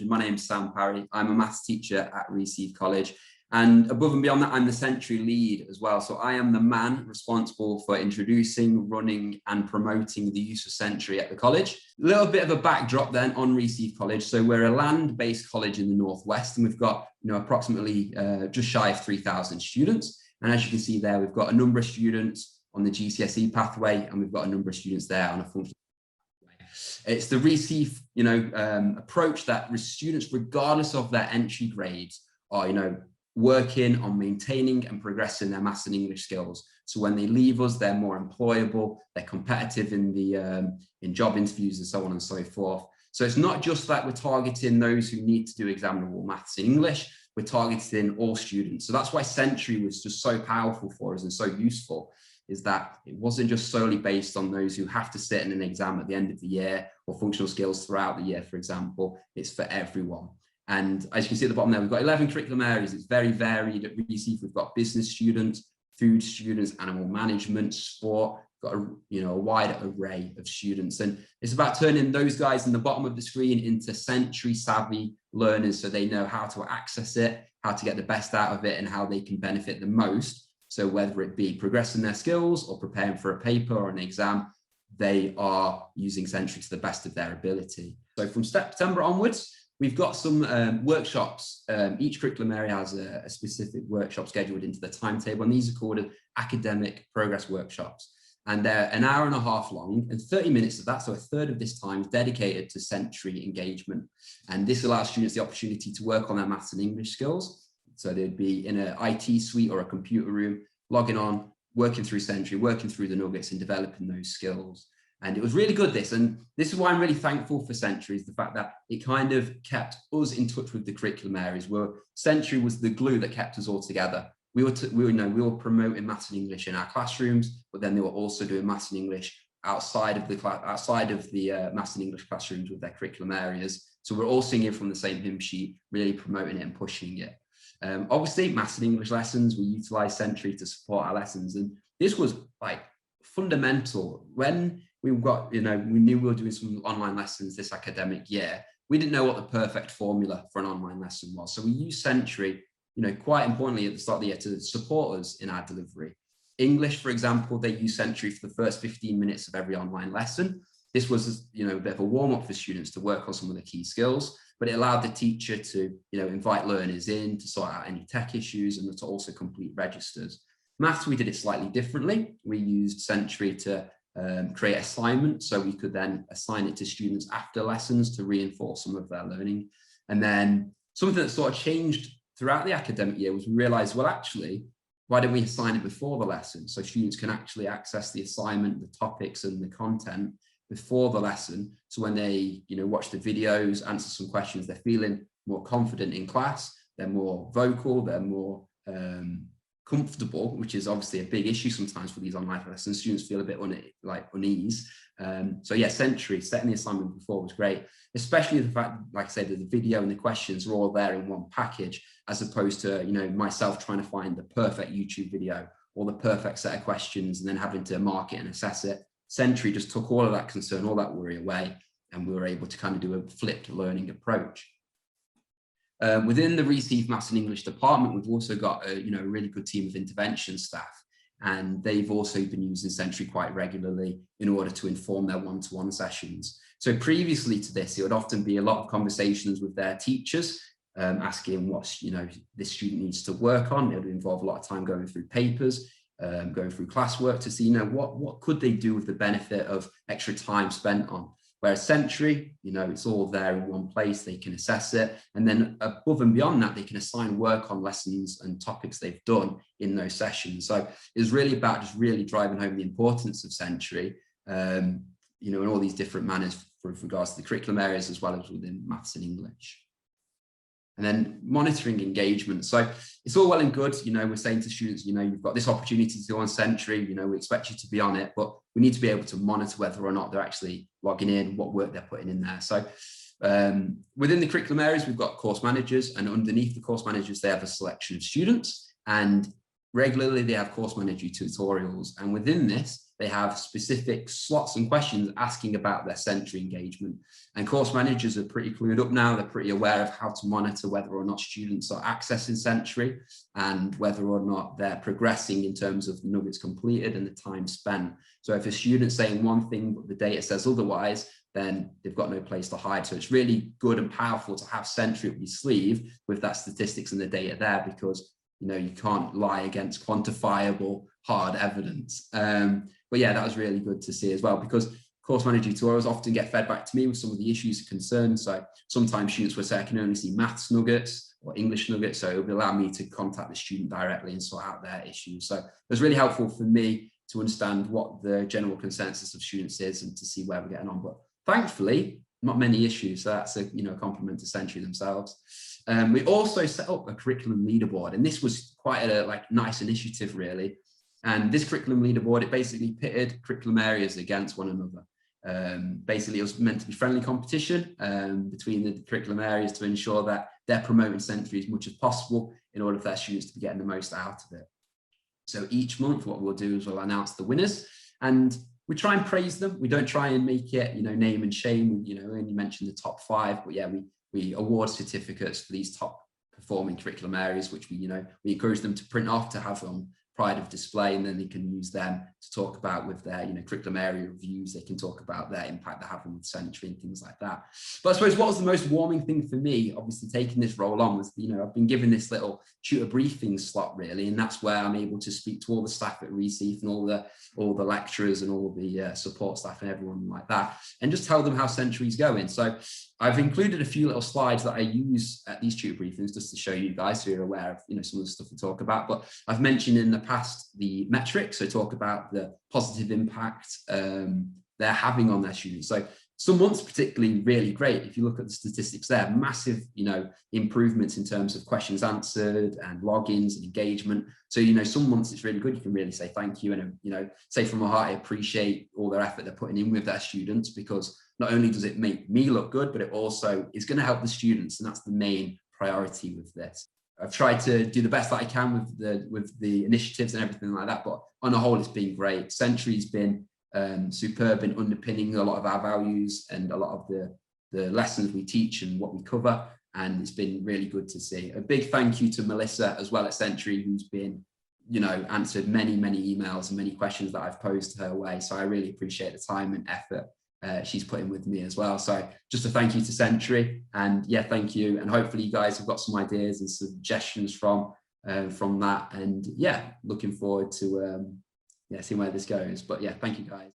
My name's Sam Parry. I'm a maths teacher at Reaseheath College. And above and beyond that, I'm the Century lead as well. So I am the man responsible for introducing, running and promoting the use of Century at the college. A little bit of a backdrop then on Reaseheath College. So we're a land-based college in the Northwest, and we've got approximately just shy of 3,000 students. And as you can see there, we've got a number of students on the GCSE pathway, and we've got a number of students there on a functional. It's the Reaseheath, approach that students, regardless of their entry grades, are, working on maintaining and progressing their maths and English skills. So when they leave us, they're more employable, they're competitive in the in job interviews and so on and so forth. So it's not just that we're targeting those who need to do examinable maths and English, we're targeting all students. So that's why Century was just so powerful for us and so useful, is that it wasn't just solely based on those who have to sit in an exam at the end of the year or functional skills throughout the year, for example. It's for everyone. And as you can see at the bottom there, we've got 11 curriculum areas. It's very varied at Reaseheath. We've got business students, food students, animal management, sport. We've got a wide array of students. And it's about turning those guys in the bottom of the screen into Century savvy learners, so they know how to access it, how to get the best out of it, and how they can benefit the most. So whether it be progressing their skills or preparing for a paper or an exam, they are using Century to the best of their ability. So from September onwards, we've got some workshops. Each curriculum area has a specific workshop scheduled into the timetable, and these are called academic progress workshops. And they're an hour and a half long, and 30 minutes of that, so a third of this time, is dedicated to Century engagement. And this allows students the opportunity to work on their maths and English skills. So they'd be in an IT suite or a computer room, logging on, working through Century, working through the nuggets and developing those skills. And it was really good, this. And this is why I'm really thankful for Century, is the fact that it kind of kept us in touch with the curriculum areas, where Century was the glue that kept us all together. We were promoting maths and English in our classrooms, but then they were also doing maths and English outside of the maths and English classrooms with their curriculum areas. So we're all singing from the same hymn sheet, really promoting it and pushing it. Obviously, maths and English lessons, we utilize Century to support our lessons. And this was like fundamental. When we got, we knew we were doing some online lessons this academic year, we didn't know what the perfect formula for an online lesson was. So we used Century, quite importantly at the start of the year, to support us in our delivery. English, for example, they use Century for the first 15 minutes of every online lesson. This was, a bit of a warm-up for students to work on some of the key skills, but it allowed the teacher to, invite learners in to sort out any tech issues and to also complete registers. Maths, we did it slightly differently. We used Century to create assignments, so we could then assign it to students after lessons to reinforce some of their learning. And then something that sort of changed throughout the academic year was we realized, well, actually, why don't we assign it before the lesson, so students can actually access the assignment, the topics and the content before the lesson. So when they, watch the videos, answer some questions, they're feeling more confident in class, they're more vocal, they're more comfortable, which is obviously a big issue sometimes for these online lessons. Students feel a bit unease. So yeah, Century, setting the assignment before was great, especially the fact, like I said, that the video and the questions are all there in one package, as opposed to, myself trying to find the perfect YouTube video or the perfect set of questions and then having to mark it and assess it. Century just took all of that concern, all that worry away, and we were able to kind of do a flipped learning approach. Within the Reaseheath Maths and English department, we've also got a really good team of intervention staff, and they've also been using Century quite regularly in order to inform their one-to-one sessions. So previously to this, it would often be a lot of conversations with their teachers, asking what this student needs to work on. It would involve a lot of time going through papers, going through classwork to see what could they do with the benefit of extra time spent on. Whereas Century, it's all there in one place, they can assess it. And then above and beyond that, they can assign work on lessons and topics they've done in those sessions. So it's really about just really driving home the importance of Century, in all these different manners with regards to the curriculum areas, as well as within maths and English. And then monitoring engagement. So it's all well and good, we're saying to students, you've got this opportunity to go on Century, we expect you to be on it, but we need to be able to monitor whether or not they're actually logging in, what work they're putting in there. So within the curriculum areas, we've got course managers, and underneath the course managers, they have a selection of students, and regularly they have course manager tutorials. And within this, they have specific slots and questions asking about their Sentry engagement. And course managers are pretty clued up now. They're pretty aware of how to monitor whether or not students are accessing Sentry and whether or not they're progressing in terms of the nuggets completed and the time spent. So if a student's saying one thing, but the data says otherwise, then they've got no place to hide. So it's really good and powerful to have Sentry up your sleeve with that statistics and the data there, because you can't lie against quantifiable hard evidence. But yeah, that was really good to see as well, because course manager tutorials often get fed back to me with some of the issues and concerns. So sometimes students will say, I can only see maths nuggets or English nuggets. So it will allow me to contact the student directly and sort out their issues. So it was really helpful for me to understand what the general consensus of students is and to see where we're getting on. But thankfully, not many issues. So that's a compliment to Sentry themselves. We also set up a curriculum leaderboard, and this was quite a nice initiative, really. And this curriculum leaderboard, it basically pitted curriculum areas against one another. Basically, it was meant to be friendly competition between the curriculum areas to ensure that they're promoting Sentry as much as possible in order for their students to be getting the most out of it. So each month, what we'll do is we'll announce the winners, and we try and praise them. We don't try and make it, name and shame. And you mentioned the top 5, but yeah, we award certificates for these top performing curriculum areas, which we encourage them to print off to have on pride of display, and then they can use them to talk about with their curriculum area reviews. They can talk about their impact they're having with Sentry and things like that. But I suppose what was the most warming thing for me, obviously taking this role on, was I've been given this little tutor briefing slot, really, and that's where I'm able to speak to all the staff at Reaseheath and all the lecturers and all the support staff and everyone like that, and just tell them how Sentry's going. So I've included a few little slides that I use at these tutor briefings just to show you guys so you're aware of some of the stuff we talk about. But I've mentioned in the past the metrics, so talk about the positive impact they're having on their students. So some months particularly really great. If you look at the statistics there, massive improvements in terms of questions answered and logins and engagement. So some months it's really good. You can really say thank you and say from my heart I appreciate all their effort they're putting in with their students, because not only does it make me look good, but it also is going to help the students, and that's the main priority with this. I've tried to do the best that I can with the initiatives and everything like that, but on the whole, it's been great. Sentry's been superb in underpinning a lot of our values and a lot of the lessons we teach and what we cover, and it's been really good to see. A big thank you to Melissa as well at Sentry, who's been answered many emails and many questions that I've posed her way. So I really appreciate the time and effort she's put in with me as well. So just a thank you to Sentry, and yeah, thank you. And hopefully you guys have got some ideas and suggestions from that. And yeah, looking forward to seeing where this goes. But yeah, thank you guys.